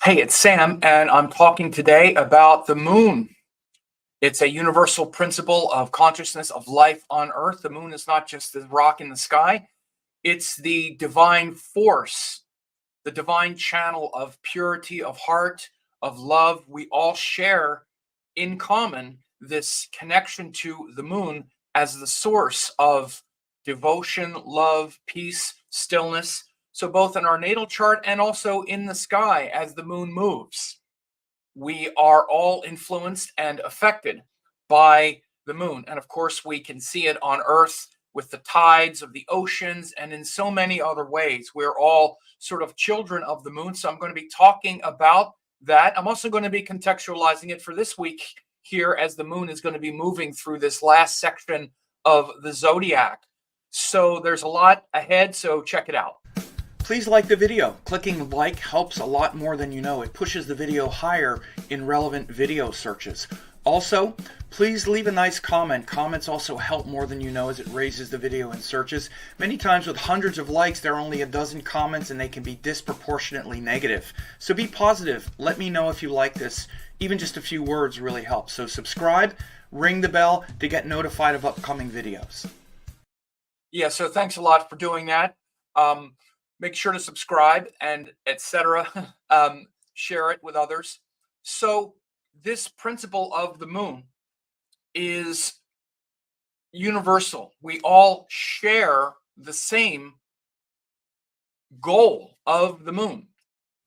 Hey, it's Sam, and I'm talking today about the moon. It's a universal principle of consciousness of life on Earth. The moon is not just the rock in the sky, it's the divine force, the divine channel of purity, of heart, of love. We all share in common this connection to the moon as the source of devotion, love, peace, stillness. So, both in our natal chart and also in the sky as the moon moves, we are all influenced and affected by the moon. And of course, we can see it on Earth with the tides of the oceans and in so many other ways. We're all sort of children of the moon. So I'm going to be talking about that. I'm also going to be contextualizing it for this week here as the moon is going to be moving through this last section of the zodiac. So there's a lot ahead. So check it out. Please like the video. Clicking like helps a lot more than you know. It pushes the video higher in relevant video searches. Also, please leave a nice comment. Comments also help more than you know as it raises the video in searches. Many times with hundreds of likes, there are only a dozen comments and they can be disproportionately negative. So be positive. Let me know if you like this. Even just a few words really helps. So subscribe, ring the bell to get notified of upcoming videos. Yeah, so thanks a lot for doing that. Make sure to subscribe and etc. Share it with others. So this principle of the moon is universal. We all share the same goal of the moon.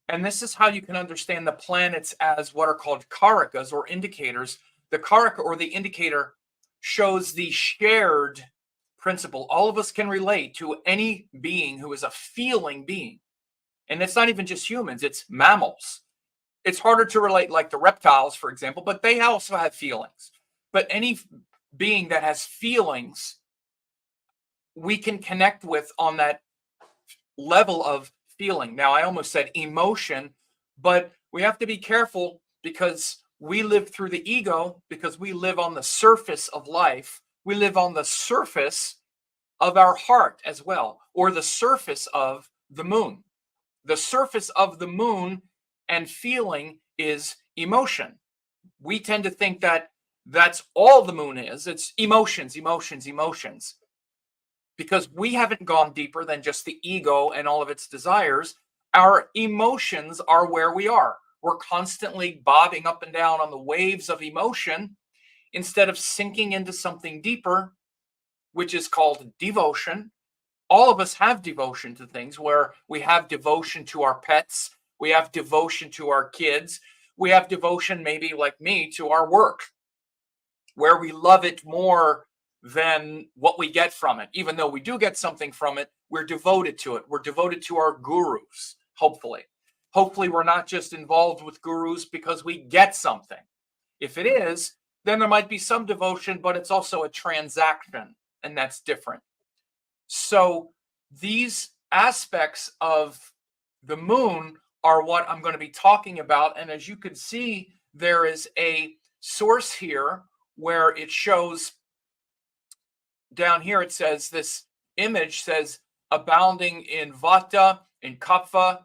And this is how you can understand the planets as what are called karakas or indicators. The karaka or the indicator shows the shared principle. All of us can relate to any being who is a feeling being. And it's not even just humans, it's mammals. It's harder to relate like the reptiles, for example, but they also have feelings. But any being that has feelings, we can connect with on that level of feeling. Now, I almost said emotion, but we have to be careful because we live through the ego, because we live on the surface of life. We live on the surface of our heart as well, or the surface of the moon. The surface of the moon and feeling is emotion. We tend to think that that's all the moon is. It's emotions, emotions, emotions. Because we haven't gone deeper than just the ego and all of its desires. Our emotions are where we are. We're constantly bobbing up and down on the waves of emotion instead of sinking into something deeper, which is called devotion. All of us have devotion to things where we have devotion to our pets. We have devotion to our kids. We have devotion, maybe like me, to our work, where we love it more than what we get from it. Even though we do get something from it, we're devoted to it. We're devoted to our gurus, hopefully. Hopefully, we're not just involved with gurus because we get something. If it is, then there might be some devotion, but it's also a transaction, and that's different. So these aspects of the moon are what I'm going to be talking about. And as you can see, there is a source here where it shows down here, it says this image says abounding in Vatta and Kapha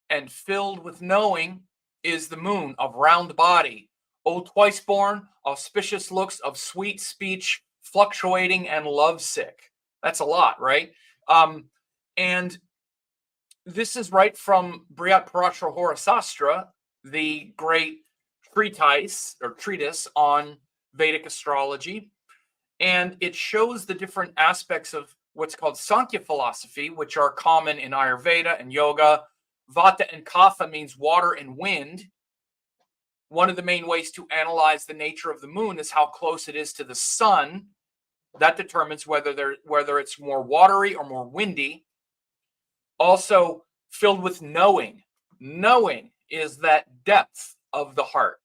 and filled with knowing is the moon of round body, O twice born, auspicious looks of sweet speech, fluctuating and lovesick. That's a lot, right? And this is right from Brihat Parashara Horasastra, the great treatise on Vedic astrology. And it shows the different aspects of what's called Sankhya philosophy, which are common in Ayurveda and yoga. Vatta and Kapha means water and wind. One of the main ways to analyze the nature of the moon is how close it is to the sun. That determines whether it's more watery or more windy. Also, filled with knowing. Knowing is that depth of the heart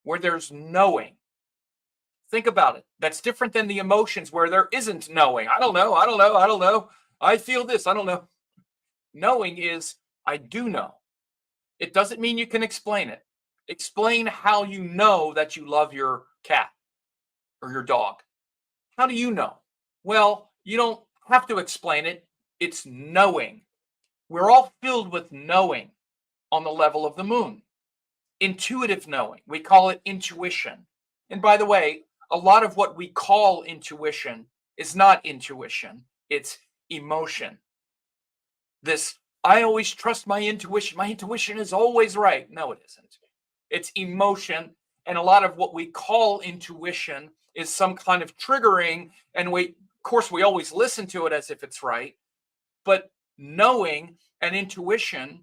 where there's knowing. Think about it. That's different than the emotions where there isn't knowing. I don't know. I don't know. I don't know. I feel this. I don't know. Knowing is I do know. It doesn't mean you can explain it. Explain how you know that you love your cat or your dog. How do you know? Well, you don't have to explain it. It's knowing. We're all filled with knowing. on the level of the moon. Intuitive knowing, we call it intuition. And by the way, a lot of what we call intuition is not intuition, it's emotion. This, I always trust my intuition is always right. No, it isn't. It's emotion. And a lot of what we call intuition is some kind of triggering. And of course, we always listen to it as if it's right. But knowing and intuition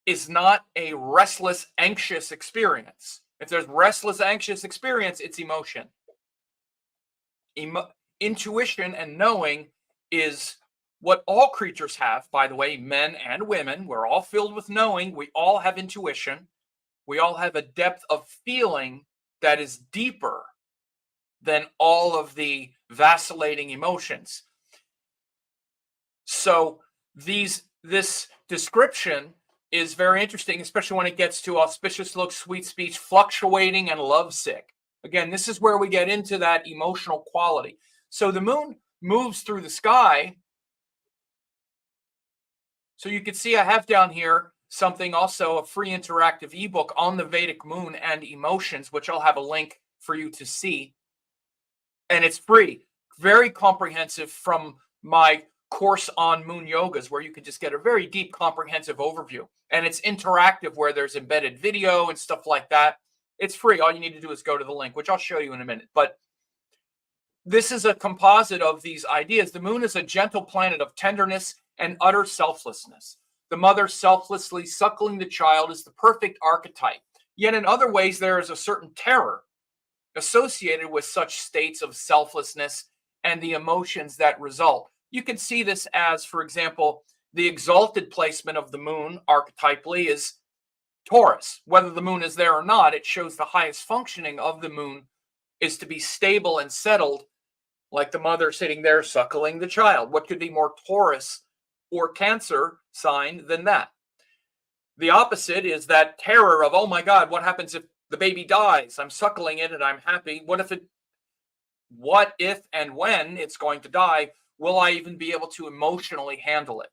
is not a restless, anxious experience. If there's restless, anxious experience, it's emotion. Intuition and knowing is what all creatures have, by the way, men and women. We're all filled with knowing. We all have intuition. We all have a depth of feeling that is deeper than all of the vacillating emotions. So this description is very interesting, especially when it gets to auspicious looks, sweet speech, fluctuating, and lovesick. Again, this is where we get into that emotional quality. So the moon moves through the sky. So you can see I have down here something also, a free interactive ebook on the Vedic moon and emotions, which I'll have a link for you to see. And it's free, very comprehensive, from my course on moon yogas, where you can just get a very deep, comprehensive overview. And it's interactive, where there's embedded video and stuff like that. It's free. All you need to do is go to the link, which I'll show you in a minute. But this is a composite of these ideas. The moon is a gentle planet of tenderness and utter selflessness. The mother selflessly suckling the child is the perfect archetype. Yet in other ways, there is a certain terror associated with such states of selflessness and the emotions that result. You can see this as, for example, the exalted placement of the moon archetypally is Taurus. Whether the moon is there or not, it shows the highest functioning of the moon is to be stable and settled, like the mother sitting there suckling the child. What could be more Taurus or Cancer sign than that? The opposite is that terror of, oh my God, what happens if the baby dies? I'm suckling it and I'm happy. What if and when it's going to die? Will I even be able to emotionally handle it?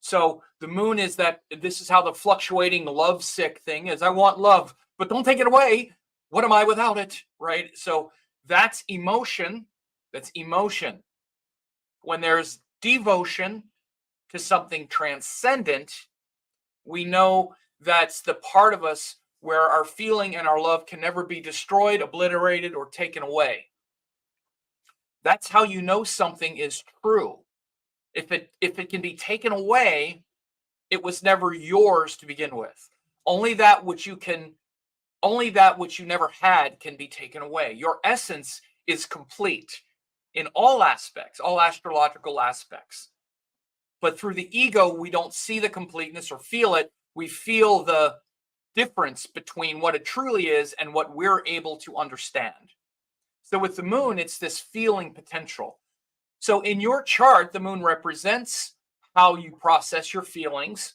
So the moon is that, this is how the fluctuating lovesick thing is. I want love, but don't take it away. What am I without it? Right? So that's emotion. That's emotion. When there's devotion to something transcendent, we know that's the part of us where our feeling and our love can never be destroyed, obliterated, or taken away. That's how you know something is true. If it can be taken away, it was never yours to begin with. Only that which you never had can be taken away. Your essence is complete in all aspects, all astrological aspects. But through the ego, we don't see the completeness or feel it. We feel the difference between what it truly is and what we're able to understand. So with the moon, it's this feeling potential. So in your chart, the moon represents how you process your feelings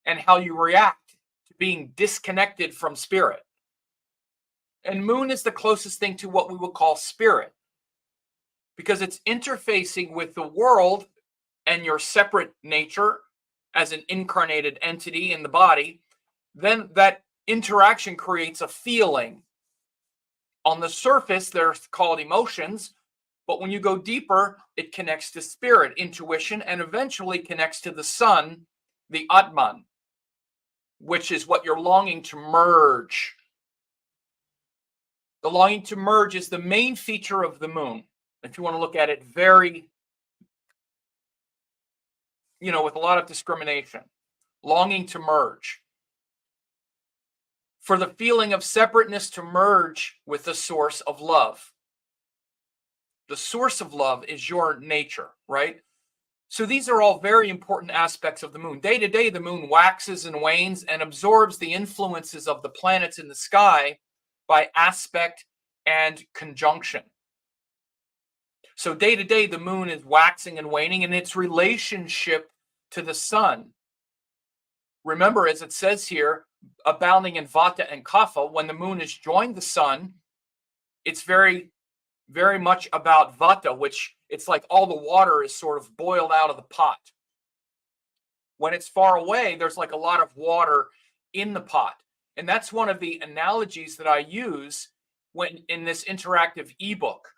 and how you react to being disconnected from spirit. And moon is the closest thing to what we would call spirit, because it's interfacing with the world and your separate nature as an incarnated entity in the body. Then that interaction creates a feeling. On the surface, they're called emotions, but when you go deeper, it connects to spirit, intuition, and eventually connects to the sun, the Atman, which is what you're longing to merge. The longing to merge is the main feature of the moon. If you want to look at it very, with a lot of discrimination, longing to merge. For the feeling of separateness to merge with the source of love. The source of love is your nature, right? So these are all very important aspects of the moon. Day to day, the moon waxes and wanes and absorbs the influences of the planets in the sky by aspect and conjunction. So day to day, the moon is waxing and waning in its relationship to the sun. Remember, as it says here, abounding in Vatta and Kapha, when the moon is joined the sun, it's very, very much about Vatta, which it's like all the water is sort of boiled out of the pot. When it's far away, there's like a lot of water in the pot. And that's one of the analogies that I use when in this interactive ebook.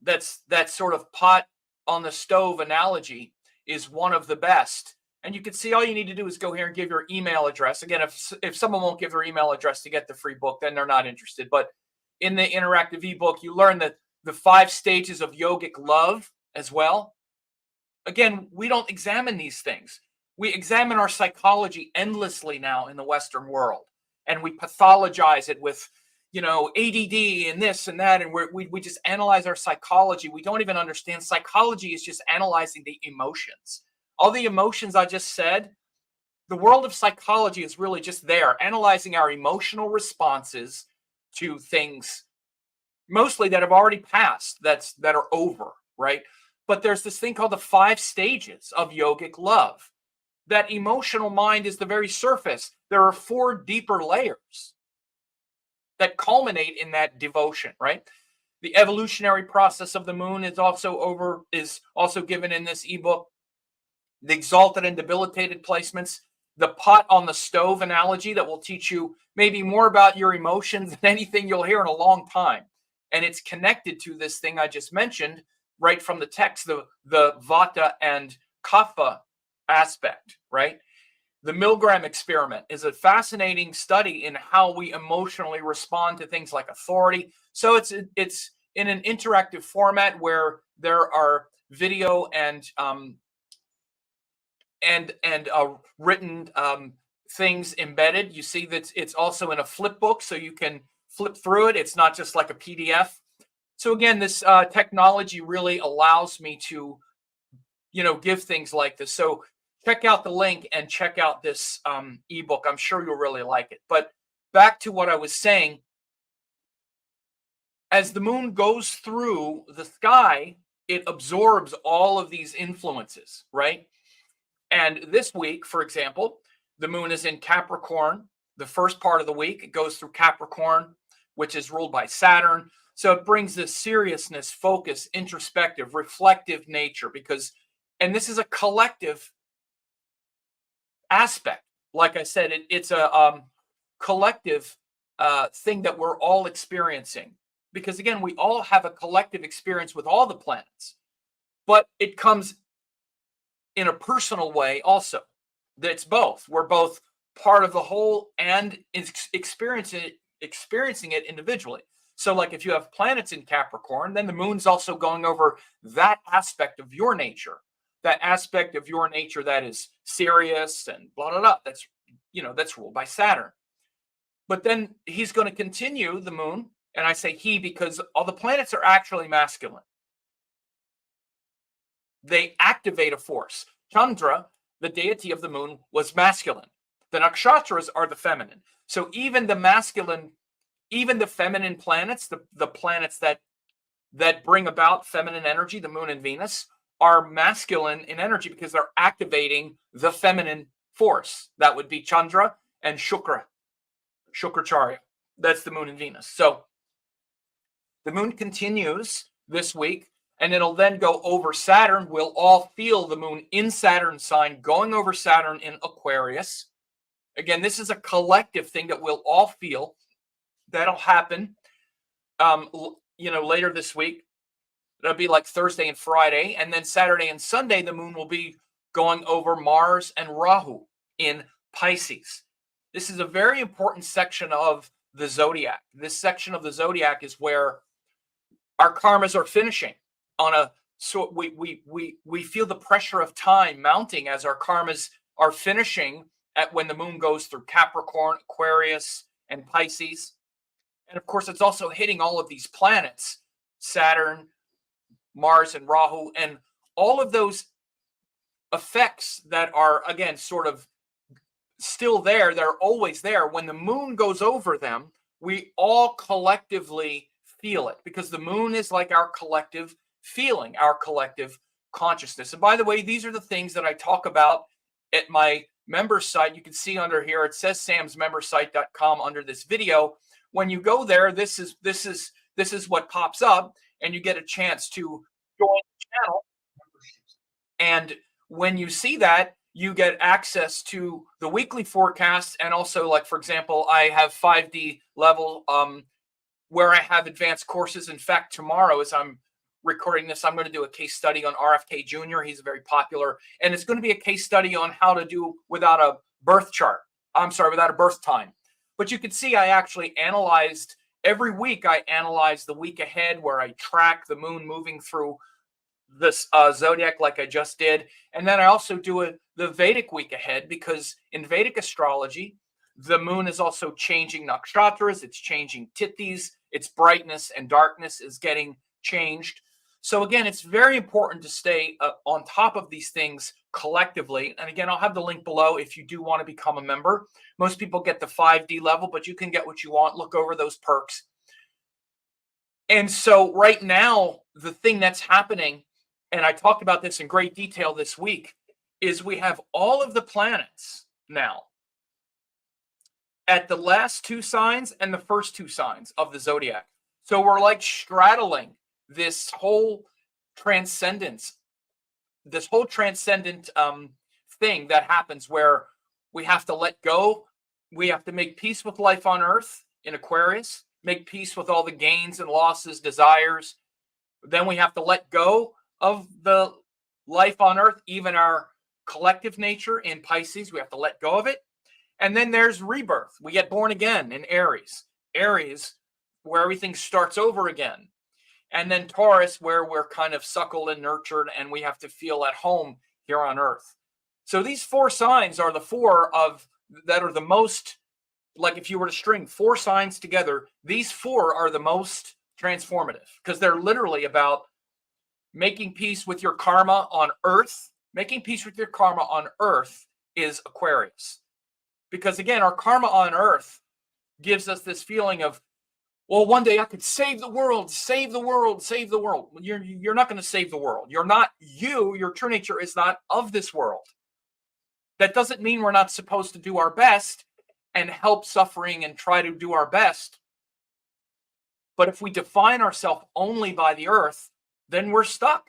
That's that sort of pot on the stove analogy is one of the best. And you can see all you need to do is go here and give your email address. Again, if someone won't give their email address to get the free book, then they're not interested. But in the interactive ebook, you learn that the 5 stages of yogic love as well. Again, we don't examine these things. We examine our psychology endlessly now in the Western world, and we pathologize it with, ADD and this and that, and we just analyze our psychology. We don't even understand psychology is just analyzing the emotions. All the emotions I just said, the world of psychology is really just there, analyzing our emotional responses to things, mostly that have already passed, that are over, right? But there's this thing called the 5 stages of yogic love. That emotional mind is the very surface. There are 4 deeper layers that culminate in that devotion, right? The evolutionary process of the moon is also given in this ebook. The exalted and debilitated placements, the pot on the stove analogy that will teach you maybe more about your emotions than anything you'll hear in a long time. And it's connected to this thing I just mentioned right from the text, the Vatta and Kapha aspect, right? The Milgram experiment is a fascinating study in how we emotionally respond to things like authority. So it's in an interactive format where there are video and written things embedded. You see that it's also in a flip book, so you can flip through it. It's not just like a PDF. So again, this technology really allows me to, give things like this. So check out the link and check out this ebook. I'm sure you'll really like it. But back to what I was saying, as the moon goes through the sky, it absorbs all of these influences, right? And this week, for example, the moon is in Capricorn. The first part of the week, it goes through Capricorn, which is ruled by Saturn. So it brings this seriousness, focus, introspective, reflective nature, and this is a collective aspect. Like I said, it's a collective thing that we're all experiencing. Because again, we all have a collective experience with all the planets, but it comes in a personal way also. That's both. We're both part of the whole and experiencing it individually. So like if you have planets in Capricorn, then the moon's also going over that aspect of your nature, that aspect of your nature that is serious and blah, blah, blah. That's ruled by Saturn. But then he's going to continue, the moon, and I say he because all the planets are actually masculine. They activate a force. Chandra, the deity of the moon, was masculine. The nakshatras are the feminine. So even the feminine planets, the planets that bring about feminine energy, the moon and Venus, are masculine in energy because they're activating the feminine force. That would be Chandra and Shukracharya. That's the moon and Venus. So the moon continues this week, and it'll then go over Saturn. We'll all feel the moon in Saturn's sign, going over Saturn in Aquarius. Again, this is a collective thing that we'll all feel. That'll happen, later this week. It'll be like Thursday and Friday. And then Saturday and Sunday, the moon will be going over Mars and Rahu in Pisces. This is a very important section of the zodiac. This section of the zodiac is where our karmas are finishing so we feel the pressure of time mounting as our karmas are finishing when the moon goes through Capricorn, Aquarius, and Pisces. And of course, it's also hitting all of these planets, Saturn, Mars, and Rahu, and all of those effects that are, again, sort of still there. They're always there. When the moon goes over them, we all collectively feel it because the moon is like our collective feeling, our collective consciousness. And by the way, these are the things that I talk about at my member site. You can see under here, it says samsmembersite.com under this video. When you go there, this is what pops up, and you get a chance to join the channel. And when you see that, you get access to the weekly forecast. And also, like, for example, I have 5D level where I have advanced courses. In fact, tomorrow, as I'm recording this, I'm going to do a case study on RFK Jr. He's very popular. And it's going to be a case study on how to do without a birth chart. I'm sorry, without a birth time. But you can see I actually analyzed every week. I analyze the week ahead where I track the moon moving through this zodiac like I just did. And then I also do the Vedic week ahead, because in Vedic astrology, the moon is also changing nakshatras. It's changing tithis. Its brightness and darkness is getting changed. So again, it's very important to stay on top of these things collectively. And again, I'll have the link below if you do want to become a member. Most people get the 5D level, but you can get what you want. Look over those perks. And so right now, the thing that's happening, and I talked about this in great detail this week, is we have all of the planets now at the last 2 signs and the first 2 signs of the zodiac. So we're like straddling this whole transcendence, this whole transcendent thing that happens where we have to let go. We have to make peace with life on Earth in Aquarius, make peace with all the gains and losses, desires. Then we have to let go of the life on Earth, even our collective nature in Pisces. We have to let go of it. And then there's rebirth. We get born again in Aries. Aries, where everything starts over again. And then Taurus, where we're kind of suckled and nurtured and we have to feel at home here on Earth. So these 4 signs are the 4 of that are the most, like if you were to string 4 signs together, these 4 are the most transformative, because they're literally about making peace with your karma on Earth. Making peace with your karma on Earth is Aquarius. Because again, our karma on Earth gives us this feeling of, well, one day I could save the world, save the world, save the world. You're not going to save the world. You're not you. Your true nature is not of this world. That doesn't mean we're not supposed to do our best and help suffering and try to do our best. But if we define ourselves only by the Earth, then we're stuck.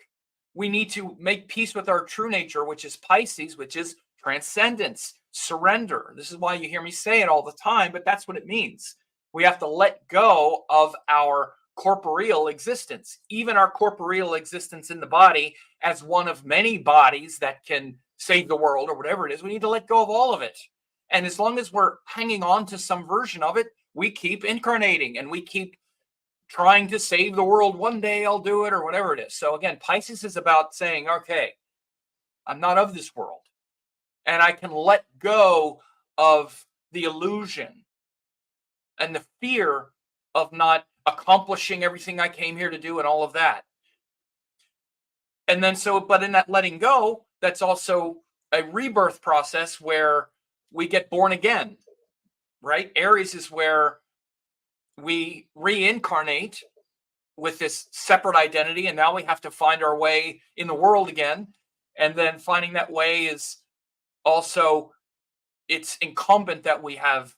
We need to make peace with our true nature, which is Pisces, which is transcendence, surrender. This is why you hear me say it all the time, but that's what it means. We have to let go of our corporeal existence, even our corporeal existence in the body as one of many bodies that can save the world or whatever it is. We need to let go of all of it. And as long as we're hanging on to some version of it, we keep incarnating and we keep trying to save the world. One day I'll do it, or whatever it is. So again, Pisces is about saying, okay, I'm not of this world. And I can let go of the illusion and the fear of not accomplishing everything I came here to do and all of that. And then but in that letting go, that's also a rebirth process where we get born again, right? Aries is where we reincarnate with this separate identity, and now we have to find our way in the world again. And then finding that way is also, it's incumbent that we have,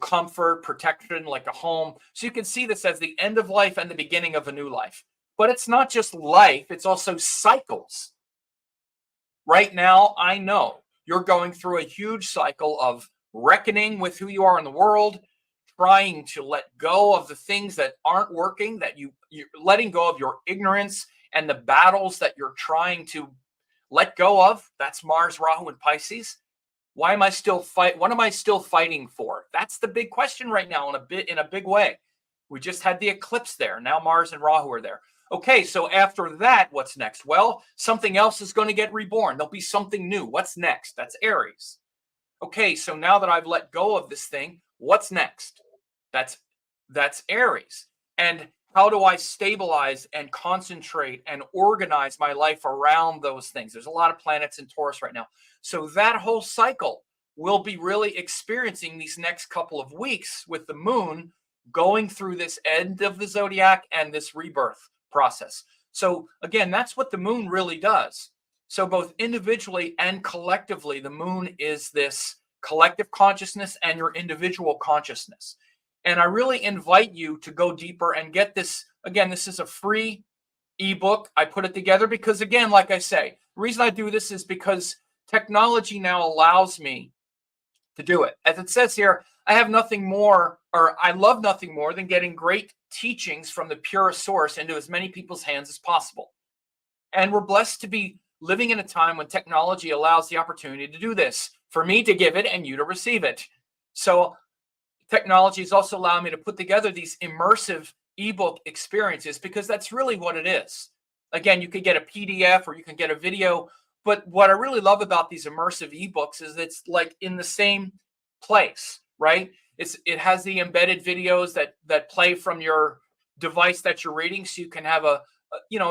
comfort, protection, like a home. So you can see this as the end of life and the beginning of a new life. But it's not just life, it's also cycles. Right now, I know you're going through a huge cycle of reckoning with who you are in the world, trying to let go of the things that aren't working, that you're letting go of your ignorance and the battles that you're trying to let go of. That's Mars, Rahu, and Pisces. Why am I still what am I still fighting for? That's the big question right now in a big way. We just had the eclipse there. Now Mars and Rahu are there. Okay, so after that, what's next? Well, something else is going to get reborn. There'll be something new. What's next? That's Aries. Okay, so now that I've let go of this thing, what's next? That's Aries. And how do I stabilize and concentrate and organize my life around those things? There's a lot of planets in Taurus right now. So that whole cycle we'll be really experiencing these next couple of weeks with the moon going through this end of the zodiac and this rebirth process. So again, that's what the moon really does. So both individually and collectively, the moon is this collective consciousness and your individual consciousness. And I really invite you to go deeper and get this. Again, this is a free ebook. I put it together because, again, like I say, the reason I do this is because technology now allows me to do it. As it says here, I have nothing more, or I love nothing more than getting great teachings from the purest source into as many people's hands as possible. And we're blessed to be living in a time when technology allows the opportunity to do this, for me to give it and you to receive it. So technology is also allowing me to put together these immersive ebook experiences, because that's really what it is. Again, you could get a PDF or you can get a video, but what I really love about these immersive ebooks is it's like in the same place, right? It has the embedded videos that play from your device that you're reading, so you can have a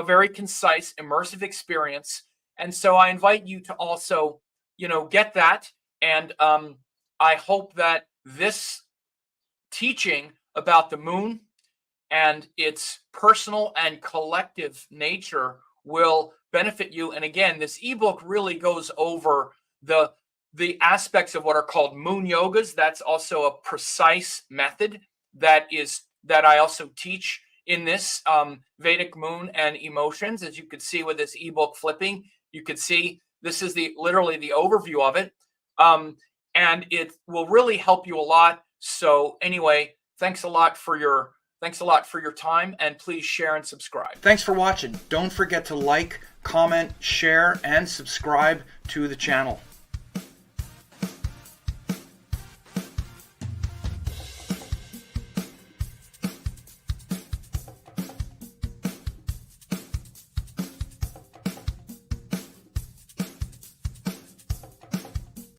very concise immersive experience. And so I invite you to also get that. And I hope that this teaching about the moon and its personal and collective nature will benefit you. And again, this ebook really goes over the aspects of what are called moon yogas. That's also a precise method that I also teach in this Vedic moon and emotions. As you could see with this ebook flipping, you could see this is literally the overview of it. And it will really help you a lot. So anyway, thanks a lot for your time, and please share and subscribe. Thanks for watching. Don't forget to like, comment, share, and subscribe to the channel.